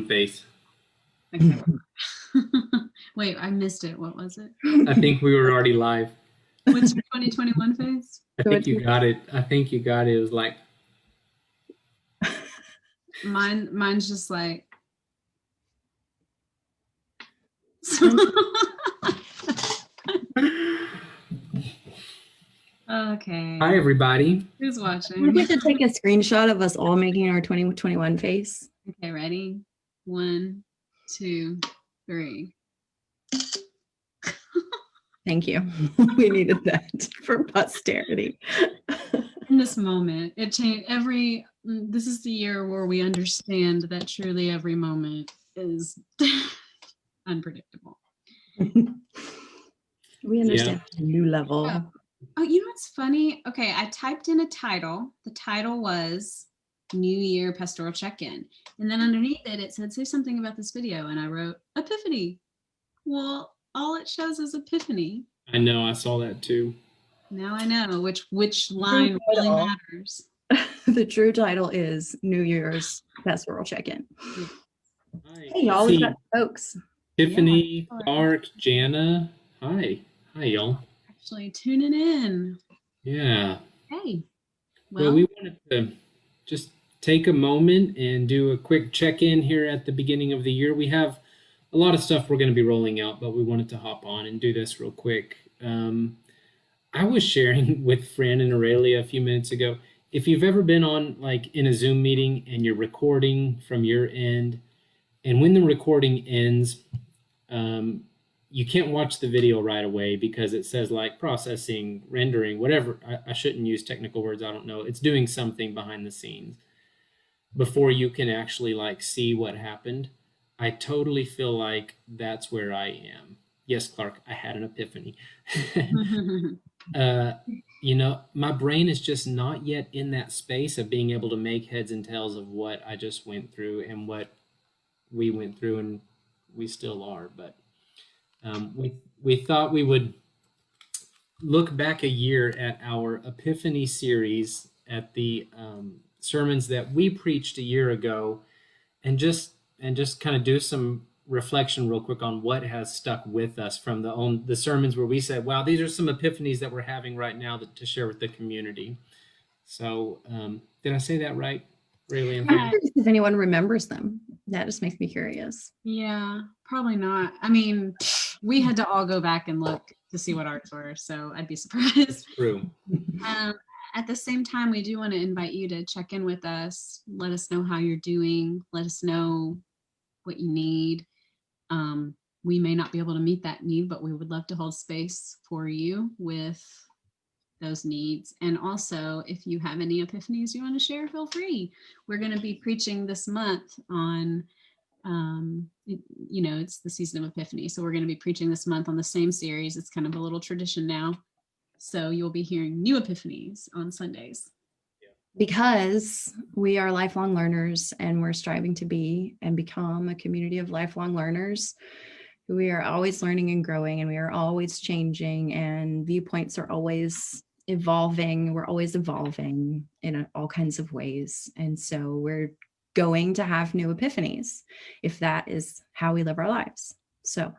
face. Okay. Wait, I missed it. What was it? I think we were already live. What's your 2021 face? I think you got it. I think you got it. It was like Mine's just like okay. Hi everybody. Who's watching? We get to take a screenshot of us all making our 2021 face. Okay, ready? 1, 2, 3. Thank you. We needed that for posterity. In this moment, it changed this is the year where we understand that truly every moment is unpredictable. We understand a new level. Oh, you know what's funny? Okay, I typed in a title. The title was New Year Pastoral Check-In. And then underneath it, it said, say something about this video. And I wrote, Epiphany. Well, all it shows is Epiphany. I know, I saw that too. Now I know which line really matters. The true title is New Year's Pastoral Check-In. Hi. Hey, y'all, we've got folks. Tiffany, Clark, Jana. Hi. Hi, y'all. Actually tuning in. Yeah. Hey. Well, we wanted to just take a moment and do a quick check-in here at the beginning of the year. We have a lot of stuff we're going to be rolling out, but we wanted to hop on and do this real quick. I was sharing with Fran and Aurelia a few minutes ago. If you've ever been on like in a Zoom meeting and you're recording from your end, and when the recording ends, you can't watch the video right away because it says like processing, rendering, whatever. I shouldn't use technical words. I don't know. It's doing something behind the scenes before you can actually like see what happened. I totally feel like that's where I am. Yes, Clark, I had an epiphany. You know, my brain is just not yet in that space of being able to make heads and tails of what I just went through and what we went through, and we still are. But we thought we would look back a year at our Epiphany series, at the sermons that we preached a year ago, and just kind of do some reflection real quick on what has stuck with us from the sermons where we said, wow, these are some epiphanies that we're having right now to share with the community. So did I say that right? Really? If anyone remembers them, that just makes me curious. Yeah, probably not. I mean, we had to all go back and look to see what ours were, so I'd be surprised. That's true. At the same time, we do want to invite you to check in with us. Let us know how you're doing. Let us know what you need. We may not be able to meet that need, but we would love to hold space for you with those needs. And also, if you have any epiphanies you want to share, feel free. We're going to be preaching this month on, it's the season of Epiphany. So we're going to be preaching this month on the same series. It's kind of a little tradition now. So you'll be hearing new epiphanies on Sundays. Because we are lifelong learners and we're striving to be and become a community of lifelong learners. We are always learning and growing, and we are always changing, and viewpoints are always evolving. We're always evolving in all kinds of ways. And so we're going to have new epiphanies if that is how we live our lives. So.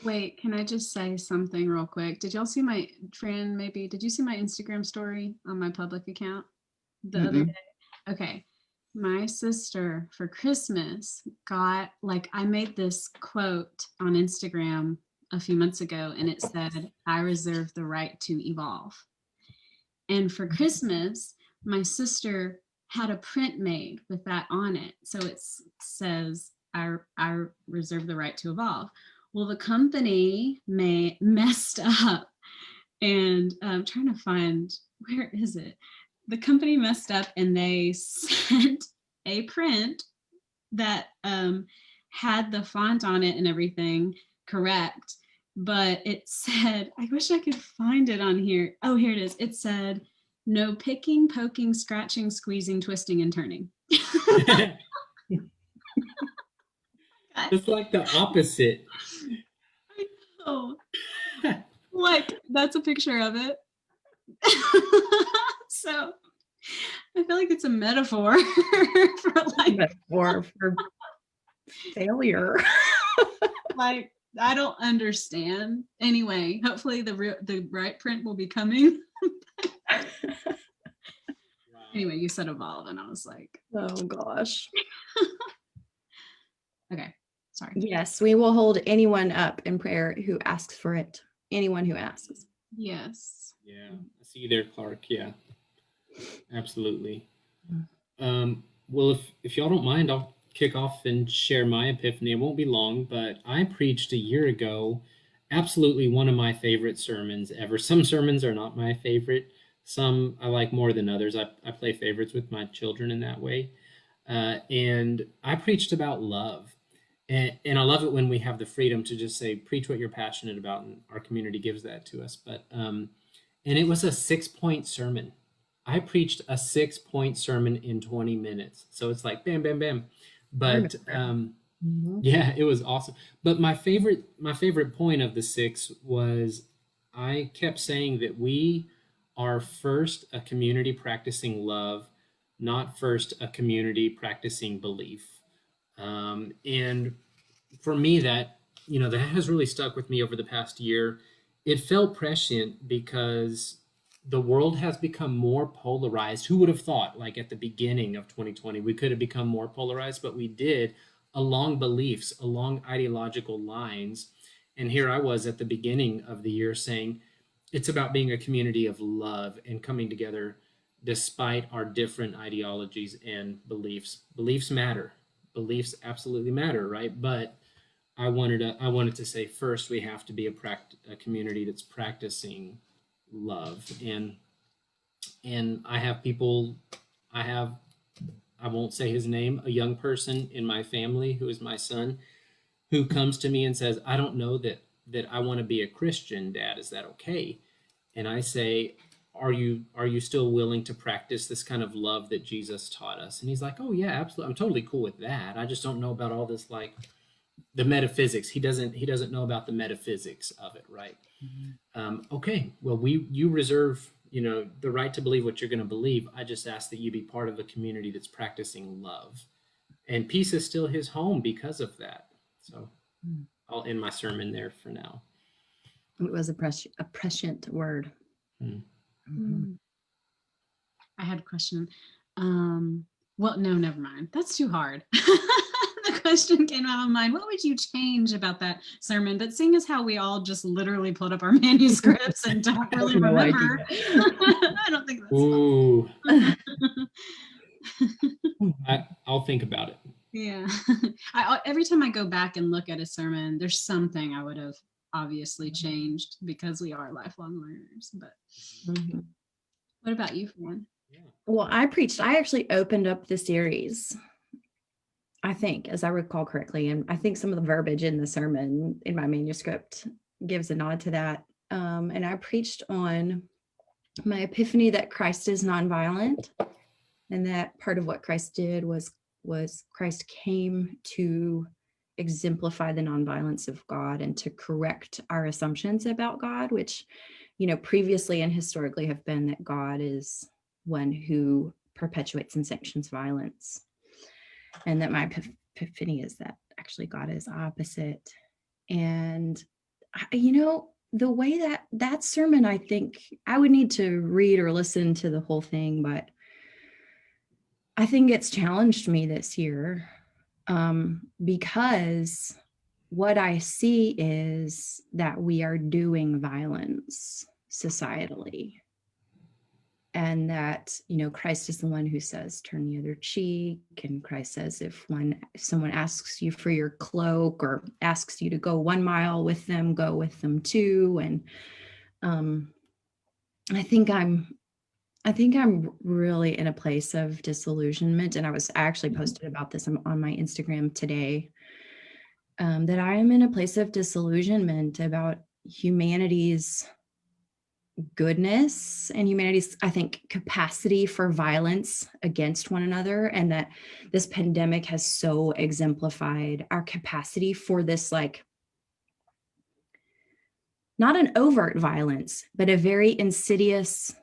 Wait, can I just say something real quick? Did y'all see my friend, did you see my Instagram story on my public account the other day? Okay. My sister for Christmas got, I made this quote on Instagram a few months ago, and it said, I reserve the right to evolve. And for Christmas, my sister had a print made with that on it. So it says, I reserve the right to evolve. Well, the company messed up, and I'm trying to find, where is it? The company messed up, and they sent a print that had the font on it and everything correct, but it said, I wish I could find it on here. Oh, here it is. It said, no picking, poking, scratching, squeezing, twisting, and turning. It's like the opposite. I know. That's a picture of it. So I feel like it's a metaphor for Failure. Like, I don't understand. Anyway, hopefully the right print will be coming. Anyway, you said evolve, and I was like, Oh gosh. okay, sorry. Yes, we will hold anyone up in prayer who asks for it. Anyone who asks. Yes. Yeah, I see you there, Clark. Yeah, absolutely. Well, if y'all don't mind, I'll kick off and share my epiphany. It won't be long, but I preached a year ago, absolutely one of my favorite sermons ever. Some sermons are not my favorite. Some I like more than others. I play favorites with my children in that way. And I preached about love. And I love it when we have the freedom to just say, preach what you're passionate about, and our community gives that to us. But and it was a 6-point sermon. I preached a 6-point sermon in 20 minutes. So it's like bam, bam, bam. But yeah, it was awesome. But my favorite point of the 6 was I kept saying that we are first a community practicing love, not first a community practicing belief. And for me, that has really stuck with me over the past year. It felt prescient because the world has become more polarized. Who would have thought, like at the beginning of 2020, we could have become more polarized, but we did, along beliefs, along ideological lines. And here I was at the beginning of the year saying it's about being a community of love and coming together despite our different ideologies and beliefs. Beliefs matter. Beliefs absolutely matter, right? But I wanted to say first we have to be a community that's practicing love. And I have people, I have I won't say his name, a young person in my family who is my son, who comes to me and says, I don't know that I want to be a Christian, Dad. Is that okay? And I say, are you still willing to practice this kind of love that Jesus taught us? And he's like, oh yeah, absolutely. I'm totally cool with that. I just don't know about all this, like the metaphysics. He doesn't know about the metaphysics of it, right? Okay, well, you reserve the right to believe what you're going to believe. I just ask that you be part of a community that's practicing love, and peace is still his home because of that. So I'll end my sermon there for now. It was a prescient word. I had a question. Well, no, never mind. That's too hard. The question came out of my mind. What would you change about that sermon? But seeing as how we all just literally put up our manuscripts and don't really remember, I don't think that's Ooh. I'll think about it. Yeah. Every time I go back and look at a sermon, there's something I would have obviously changed because we are lifelong learners. But what about you, Fran? Well, I actually opened up the series, I think, as I recall correctly. And I think some of the verbiage in the sermon in my manuscript gives a nod to that. And I preached on my epiphany that Christ is nonviolent, and that part of what Christ did was Christ came to exemplify the nonviolence of God and to correct our assumptions about God, which, previously and historically have been that God is one who perpetuates and sanctions violence. And that my epiphany is that actually God is opposite. And, the way that sermon, I think I would need to read or listen to the whole thing, but I think it's challenged me this year because what I see is that we are doing violence societally. And that, Christ is the one who says, turn the other cheek. And Christ says, if someone asks you for your cloak or asks you to go 1 mile with them, go with them too. And I think I'm really in a place of disillusionment. And I actually posted about this on my Instagram today, that I am in a place of disillusionment about humanity's goodness and humanity's, I think, capacity for violence against one another. And that this pandemic has so exemplified our capacity for this, like, not an overt violence, but a very insidious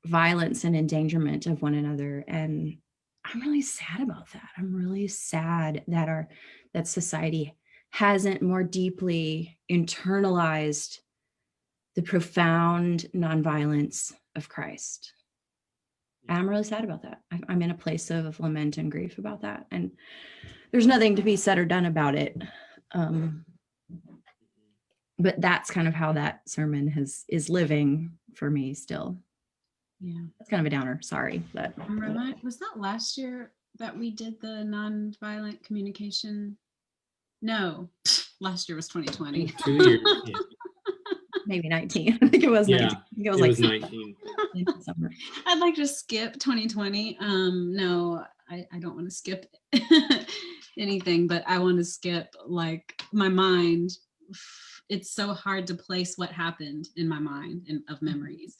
violence and endangerment of one another. And I'm really sad about that. I'm really sad that that society hasn't more deeply internalized the profound nonviolence of Christ. And I'm really sad about that. I'm in a place of lament and grief about that. And there's nothing to be said or done about it. But that's kind of how that sermon is living for me still. Yeah. That's kind of a downer. Sorry. But Was that last year that we did the nonviolent communication? No, last year was 2020. 2 years. Yeah. maybe 19. I think it was 19. Yeah, I think it was it like was 19. summer. I'd like to skip 2020. No, I don't want to skip anything, but I want to skip like my mind. It's so hard to place what happened in my mind and of memories.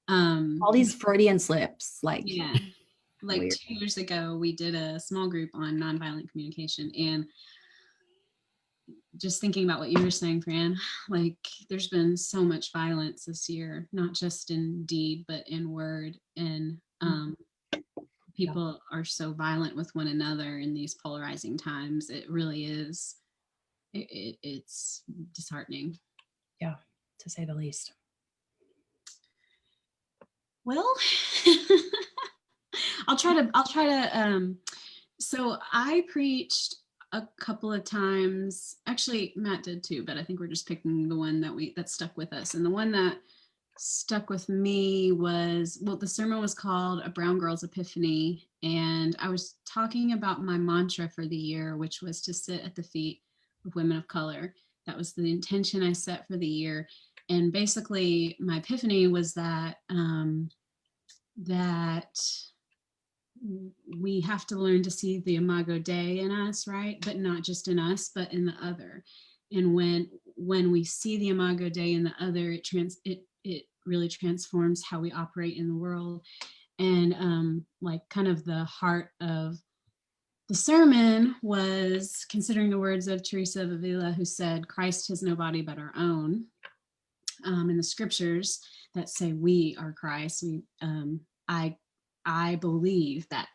All these Freudian slips, like yeah, like weird. 2 years ago, we did a small group on nonviolent communication, and just thinking about what you were saying, Fran, like there's been so much violence this year, not just in deed, but in word. And people are so violent with one another in these polarizing times. It really is, it's disheartening. Yeah, to say the least. Well, I'll try to, so I preached a couple of times. Actually, Matt did too, but I think we're just picking the one that stuck with us. And the one that stuck with me was, well, the sermon was called A Brown Girl's Epiphany. And I was talking about my mantra for the year, which was to sit at the feet of women of color. That was the intention I set for the year. And basically my epiphany was that, that we have to learn to see the imago Dei in us, right? But not just in us, but in the other. And when we see the imago Dei in the other, it really transforms how we operate in the world. And like kind of the heart of the sermon was considering the words of Teresa of Avila, who said, "Christ has no body but our own." In the scriptures that say we are Christ, I believe that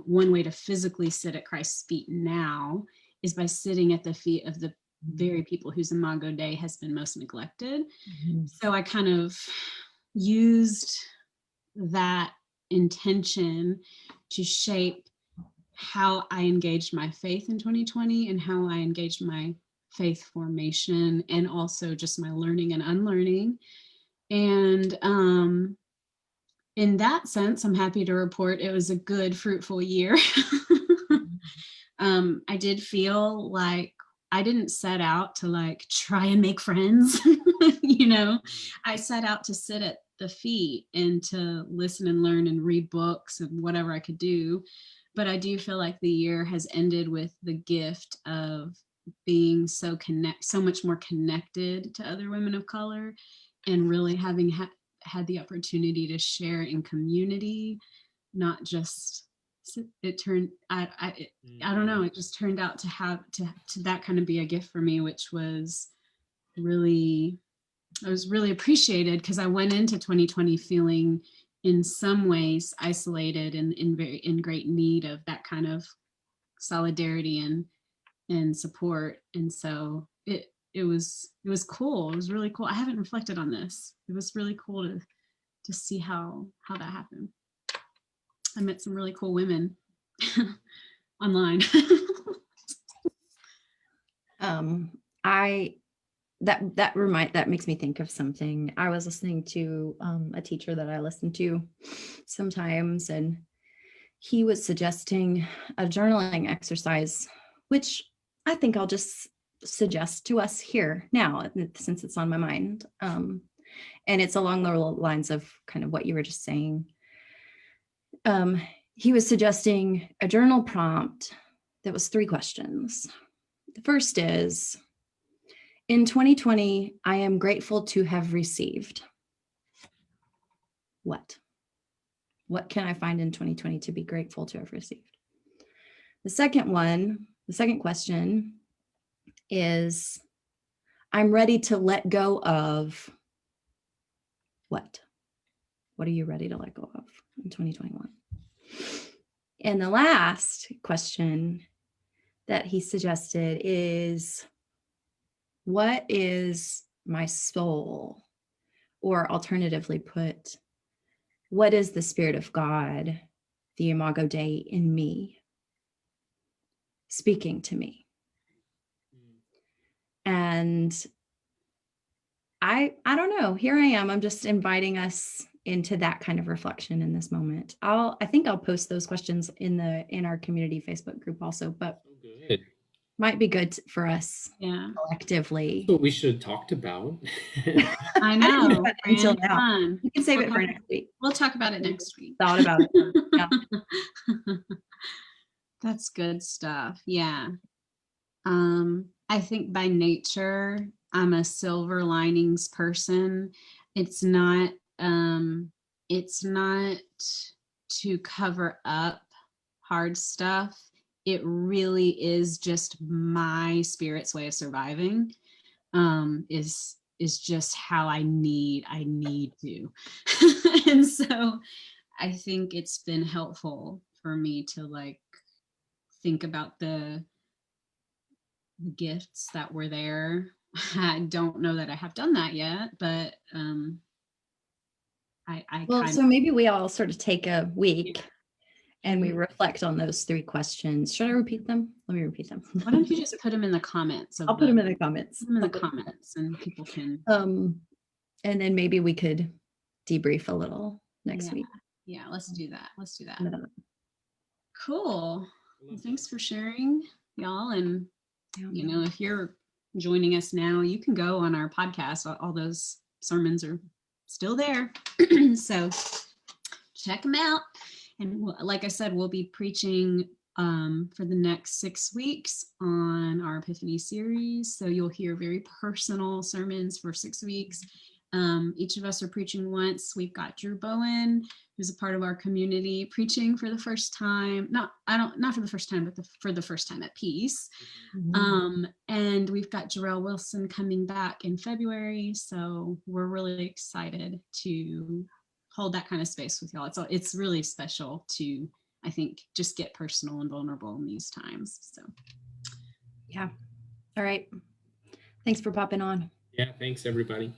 one way to physically sit at Christ's feet now is by sitting at the feet of the very people whose imago Dei has been most neglected. Mm-hmm. So I kind of used that intention to shape how I engaged my faith in 2020 and how I engaged my faith formation and also just my learning and unlearning. And in that sense, I'm happy to report it was a good, fruitful year. I did feel like I didn't set out to like try and make friends. You know, I set out to sit at the feet and to listen and learn and read books and whatever I could do. But I do feel like the year has ended with the gift of being so much more connected to other women of color, and really having had the opportunity to share in community, not just it turned I don't know, it just turned out to have to that kind of be a gift for me, which was really, I was really appreciated, because I went into 2020 feeling in some ways isolated and in great need of that kind of solidarity and support. And so it was cool. It was really cool. I haven't reflected on this. It was really cool to see how that happened. I met some really cool women online. That makes me think of something. I was listening to a teacher that I listen to sometimes, and he was suggesting a journaling exercise, which I think I'll just suggest to us here now, since it's on my mind. And it's along the lines of kind of what you were just saying. He was suggesting a journal prompt that was 3 questions. The first is, in 2020, I am grateful to have received what? What can I find in 2020 to be grateful to have received? The second question is, I'm ready to let go of what? What are you ready to let go of in 2021? And the last question that he suggested is, what is my soul? Or alternatively put, what is the Spirit of God, the Imago Dei in me, speaking to me? And I don't know, here I am. I'm just inviting us into that kind of reflection in this moment. I think I'll post those questions in our community Facebook group also, but So good. might be good for us Yeah. collectively. That's what we should have talked about. I know. Until Fran, now. fun. We can save We'll it for talk- next week. We'll talk about it next week. Thought about it. Yeah. That's good stuff. Yeah. I think by nature, I'm a silver linings person. It's not it's not to cover up hard stuff. It really is just my spirit's way of surviving. Is just how I need to. And so I think it's been helpful for me to like think about the gifts that were there. I don't know that I have done that yet, but I Well, kind so maybe we all sort of take a week Yeah. and we reflect on those 3 questions. Should I repeat them? Let me repeat them. Why don't you just put them in the comments? I'll put them in the comments. Put them in the comments, and people can. And then maybe we could debrief a little next Yeah. week. Yeah, let's do that. Let's do that. Yeah. Cool. Well, thanks for sharing, y'all. And Yeah. you know, if you're joining us now, you can go on our podcast. All those sermons are still there. So check them out. And like I said, we'll be preaching for the next 6 weeks on our Epiphany series. So you'll hear very personal sermons for 6 weeks. Each of us are preaching once. We've got Drew Bowen, who's a part of our community, preaching for the first time. Not for the first time, but for the first time at Peace. And we've got Jarrell Wilson coming back in February. So we're really excited to hold that kind of space with y'all. It's really special to, I think, just get personal and vulnerable in these times. So Yeah. All right. Thanks for popping on. Yeah, thanks everybody.